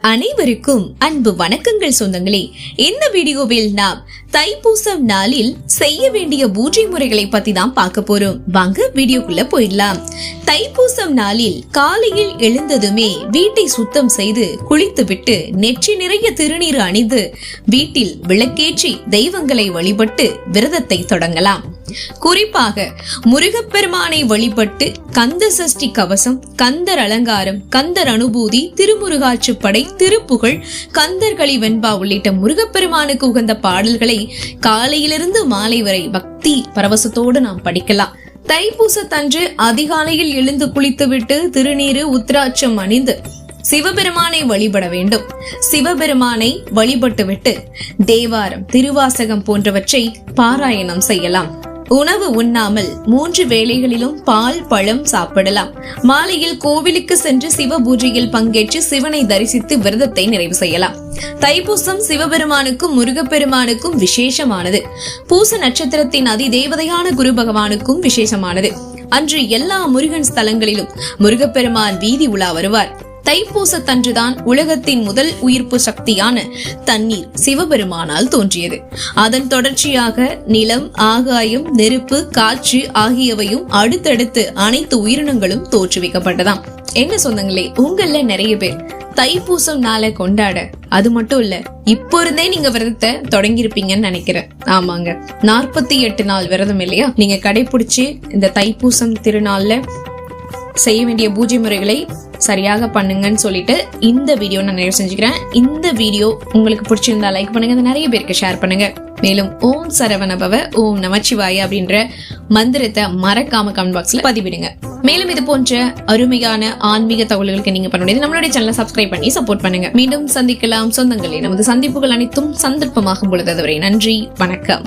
அனைவருக்கும் அன்பு வணக்கங்கள் சொந்தங்களே. இந்த வீடியோவில் நாம் தைப்பூசம் நாளில் செய்ய வேண்டிய பூஜை முறைகளை பத்தி தான் பார்க்க போறோம். வாங்க வீடியோக்குள்ள போயிடலாம். தைப்பூசம் நாளில் காலையில் எழுந்ததுமே வீட்டை சுத்தம் செய்து குளித்துவிட்டு நெற்றி நிறைய திருநீர் அணிந்து வீட்டில் விளக்கேற்றி தெய்வங்களை வழிபட்டு விரதத்தை தொடங்கலாம். குறிப்பாக முருகப்பெருமானை வழிபட்டு கந்த சஷ்டி கவசம், கந்தர் அலங்காரம், கந்தர் அனுபூதி, திருமுருகாற்றுப்படை, திருப்புகழ், கந்தர்களி வெண்பா உள்ளிட்ட முருகப்பெருமானுக்கு உகந்த பாடல்களை காலையிலிருந்து மாலை வரை பக்தி பரவசத்தோடு நாம் படிக்கலாம். தைப்பூசத்தன்று அதிகாலையில் எழுந்து குளித்துவிட்டு திருநீரு உத்திராட்சம் அணிந்து சிவபெருமானை வழிபட வேண்டும். சிவபெருமானை வழிபட்டுவிட்டு தேவாரம், திருவாசகம் போன்றவற்றை பாராயணம் செய்யலாம். உணவு உண்ணாமல் 3 வேளைகளிலும் பால் பழம் சாப்பிடலாம். மாலையில் கோவிலுக்கு சென்று சிவ பூஜையில் பங்கேற்று சிவனை தரிசித்து விரதத்தை நிறைவு செய்யலாம். தைப்பூசம் சிவபெருமானுக்கும் முருகப்பெருமானுக்கும் விசேஷமானது. பூச நட்சத்திரத்தின் அதிதேவதையான குரு பகவானுக்கும் விசேஷமானது. அன்று எல்லா முருகன் ஸ்தலங்களிலும் முருகப்பெருமான் வீதி உலா வருவார். தைப்பூசத்தன்றுதான் உலகத்தின் முதல் உயிர்ப்பு சக்தியான தண்ணீர் சிவபெருமானால் தோன்றியது. அதன் தொடர்ச்சியாக நிலம், ஆகாயம், நெருப்பு, காற்று ஆகியவையும் அடுத்தடுத்து அனைத்து உயிரினங்களும் தோற்றுவிக்கப்பட்டதாம். என்ன சொந்தங்களே, உங்கள நிறைய பேர் தைப்பூசம் நாளை கொண்டாட அது மட்டும் இல்ல, இப்போ இருந்தே நீங்க விரதத்தை தொடங்கியிருப்பீங்கன்னு நினைக்கிறேன். ஆமாங்க, 48 நாள் விரதம் இல்லையா? நீங்க கடைபிடிச்சு இந்த தைப்பூசம் திருநாள்ல செய்ய வேண்டிய பூஜை முறைகளை சரியாக பண்ணுங்கன்னு சொல்லிட்டு இந்த வீடியோ நான் நிறைவு செஞ்சுக்கிறேன். இந்த வீடியோ உங்களுக்கு பிடிச்சிருந்தா லைக் பண்ணுங்க, நிறைய பேருக்கு ஷேர் பண்ணுங்க. மேலும் ஓம் சரவணபவ, ஓம் நமச்சிவாய அப்படின்ற மந்திரத்தை மறக்காம கமெண்ட் பாக்ஸ்ல பதிவிடுங்க. மேலும் இது போன்ற அருமையான ஆன்மீக தகவல்களுக்கு நீங்க பண்ண முடியாது நம்மளுடைய சேனலை சப்ஸ்கிரைப் பண்ணி சப்போர்ட் பண்ணுங்க. மீண்டும் சந்திக்கலாம் சொந்தங்களே. நமது சந்திப்புகள் அனைத்தும் சந்தர்ப்பமாகும் பொழுது அதுவரை நன்றி, வணக்கம்.